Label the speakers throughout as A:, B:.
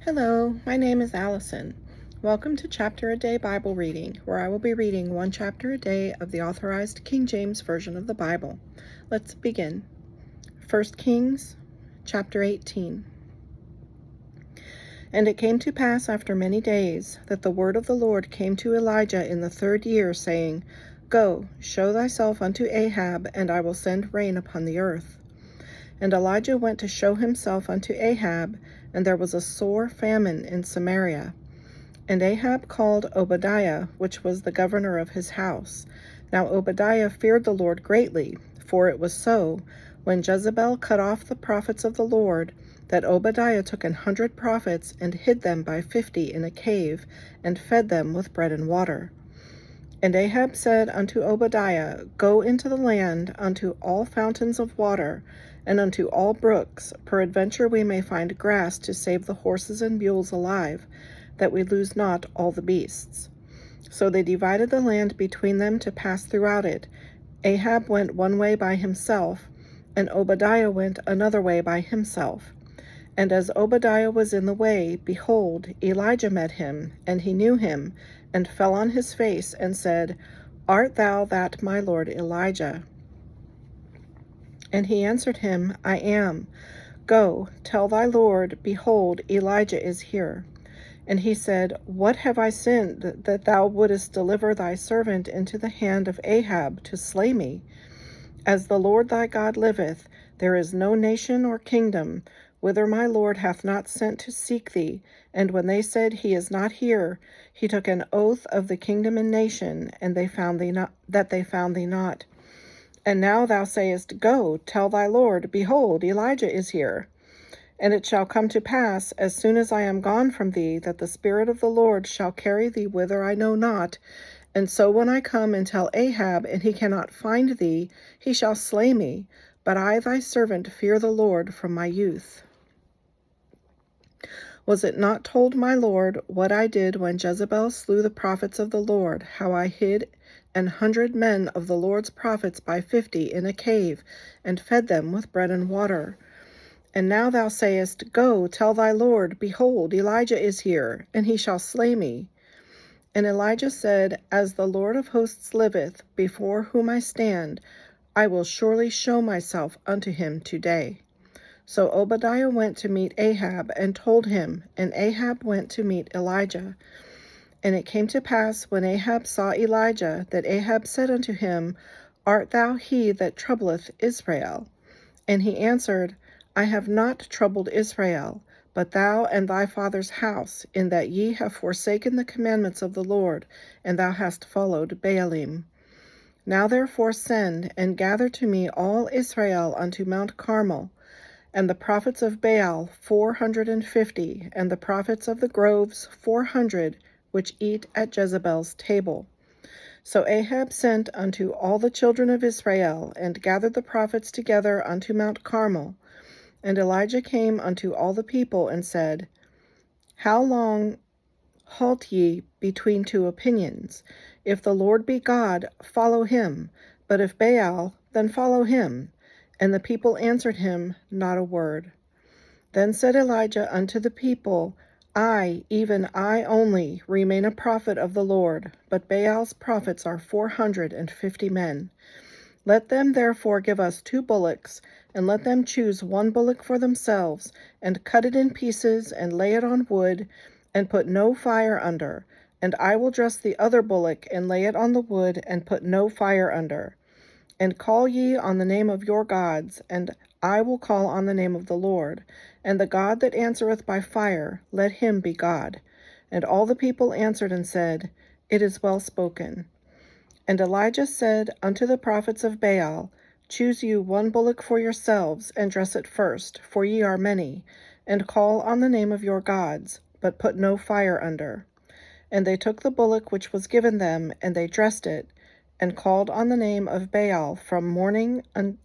A: Hello, my name is Allison. Welcome to Chapter a Day Bible Reading, where I will be reading one chapter a day of the Authorized King James Version of the Bible. Let's begin. 1 Kings, chapter 18. And it came to pass after many days that the word of the Lord came to Elijah in the 3rd year, saying, Go, show thyself unto Ahab, and I will send rain upon the earth. And Elijah went to show himself unto Ahab, and there was a sore famine in Samaria. And Ahab called Obadiah, which was the governor of his house. Now Obadiah feared the Lord greatly, for it was so, when Jezebel cut off the prophets of the Lord, that Obadiah took 100 prophets, and hid them by 50 in a cave, and fed them with bread and water. And Ahab said unto Obadiah, Go into the land, unto all fountains of water, and unto all brooks, peradventure we may find grass to save the horses and mules alive, that we lose not all the beasts. So they divided the land between them to pass throughout it. Ahab went one way by himself, and Obadiah went another way by himself. And as Obadiah was in the way, behold, Elijah met him, and he knew him, and fell on his face, and said, Art thou that my lord Elijah? And he answered him, I am. Go, tell thy lord, behold, Elijah is here. And he said, What have I sinned, that thou wouldest deliver thy servant into the hand of Ahab to slay me? As the Lord thy God liveth, there is no nation or kingdom whither my Lord hath not sent to seek thee. And when they said, He is not here, he took an oath of the kingdom and nation, and they found thee not. And now thou sayest, Go, tell thy Lord, behold, Elijah is here. And it shall come to pass, as soon as I am gone from thee, that the Spirit of the Lord shall carry thee whither I know not. And so when I come and tell Ahab, and he cannot find thee, he shall slay me. But I thy servant fear the Lord from my youth. Was it not told my Lord what I did when Jezebel slew the prophets of the Lord, how I hid 100 men of the Lord's prophets by 50 in a cave, and fed them with bread and water? And now thou sayest, Go, tell thy Lord, behold, Elijah is here, and he shall slay me. And Elijah said, As the Lord of hosts liveth, before whom I stand, I will surely show myself unto him today. So Obadiah went to meet Ahab, and told him, and Ahab went to meet Elijah. And it came to pass, when Ahab saw Elijah, that Ahab said unto him, Art thou he that troubleth Israel? And he answered, I have not troubled Israel, but thou and thy father's house, in that ye have forsaken the commandments of the Lord, and thou hast followed Baalim. Now therefore send, and gather to me all Israel unto Mount Carmel, and the prophets of Baal 450, and the prophets of the groves 400, which eat at Jezebel's table. So Ahab sent unto all the children of Israel, and gathered the prophets together unto Mount Carmel. And Elijah came unto all the people, and said, How long halt ye between two opinions? If the Lord be God, follow him, but if Baal, then follow him. And the people answered him not a word. Then said Elijah unto the people, I, even I only, remain a prophet of the Lord, but Baal's prophets are 450 men. Let them therefore give us 2 bullocks, and let them choose 1 bullock for themselves, and cut it in pieces, and lay it on wood, and put no fire under. And I will dress the other bullock, and lay it on the wood, and put no fire under. And call ye on the name of your gods, and I will call on the name of the Lord. And the God that answereth by fire, let him be God. And all the people answered and said, It is well spoken. And Elijah said unto the prophets of Baal, Choose you 1 bullock for yourselves, and dress it first, for ye are many, and call on the name of your gods, but put no fire under. And they took the bullock which was given them, and they dressed it, and called on the name of Baal from morning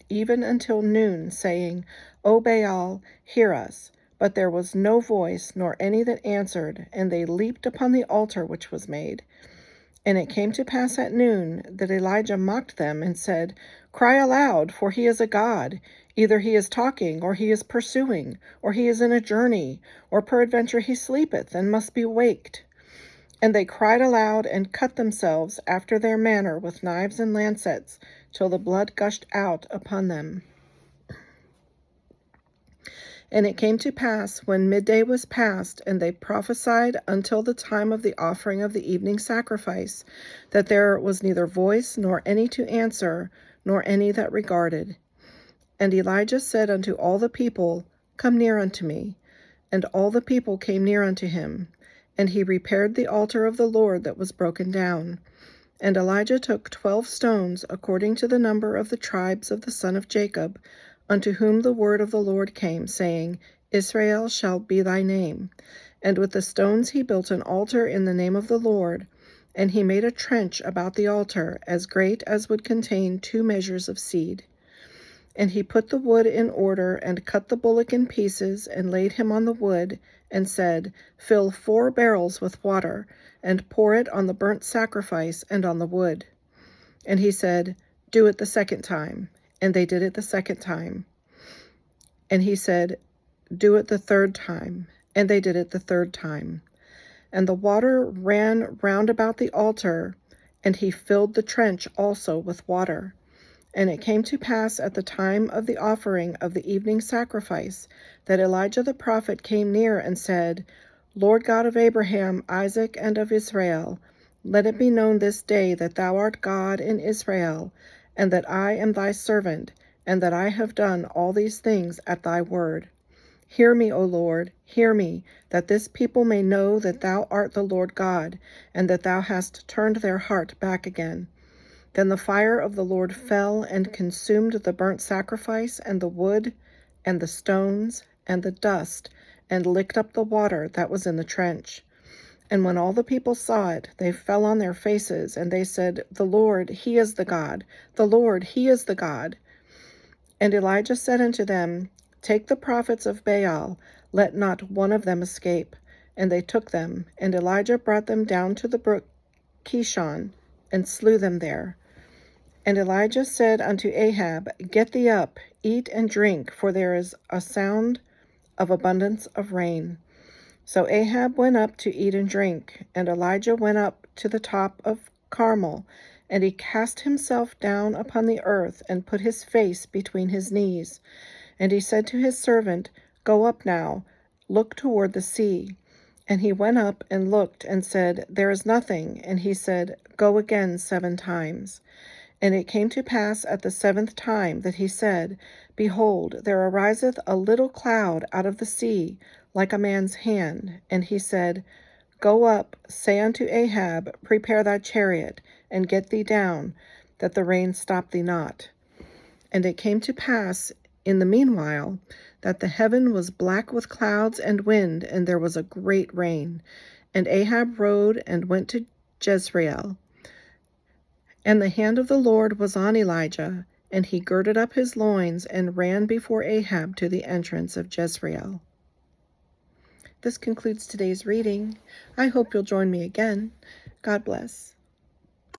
A: even until noon, saying, O Baal, hear us. But there was no voice, nor any that answered, and they leaped upon the altar which was made. And it came to pass at noon that Elijah mocked them, and said, Cry aloud, for he is a god. Either he is talking, or he is pursuing, or he is in a journey, or peradventure he sleepeth, and must be waked. And they cried aloud, and cut themselves after their manner with knives and lancets, till the blood gushed out upon them. And it came to pass, when midday was past, and they prophesied until the time of the offering of the evening sacrifice, that there was neither voice, nor any to answer, nor any that regarded. And Elijah said unto all the people, Come near unto me. And all the people came near unto him. And he repaired the altar of the Lord that was broken down. And Elijah took 12 stones, according to the number of the tribes of the son of Jacob, unto whom the word of the Lord came, saying, Israel shall be thy name. And with the stones he built an altar in the name of the Lord, and he made a trench about the altar, as great as would contain 2 measures of seed. And he put the wood in order, and cut the bullock in pieces, and laid him on the wood, and said, Fill 4 barrels with water, and pour it on the burnt sacrifice and on the wood. And he said, Do it the second time. And they did it the second time. And he said, Do it the third time. And they did it the third time. And the water ran round about the altar, and he filled the trench also with water. And it came to pass at the time of the offering of the evening sacrifice, that Elijah the prophet came near and said, Lord God of Abraham, Isaac, and of Israel, let it be known this day that thou art God in Israel, and that I am thy servant, and that I have done all these things at thy word. Hear me, O Lord, hear me, that this people may know that thou art the Lord God, and that thou hast turned their heart back again. Then the fire of the Lord fell and consumed the burnt sacrifice, and the wood, and the stones, and the dust, and licked up the water that was in the trench. And when all the people saw it, they fell on their faces, and they said, The Lord, he is the God. The Lord, he is the God. And Elijah said unto them, Take the prophets of Baal, let not one of them escape. And they took them, and Elijah brought them down to the brook Kishon, and slew them there. And Elijah said unto Ahab, Get thee up, eat and drink, for there is a sound of abundance of rain. So Ahab went up to eat and drink, and Elijah went up to the top of Carmel, and he cast himself down upon the earth, and put his face between his knees. And he said to his servant, Go up now, look toward the sea. And he went up and looked, and said, There is nothing. And he said, Go again 7 times. And it came to pass at the 7th time that he said, Behold, there ariseth a little cloud out of the sea, like a man's hand. And he said, Go up, say unto Ahab, Prepare thy chariot, and get thee down, that the rain stop thee not. And it came to pass in the meanwhile that the heaven was black with clouds and wind, and there was a great rain. And Ahab rode and went to Jezreel. And the hand of the Lord was on Elijah, and he girded up his loins and ran before Ahab to the entrance of Jezreel. This concludes today's reading. I hope you'll join me again. God bless.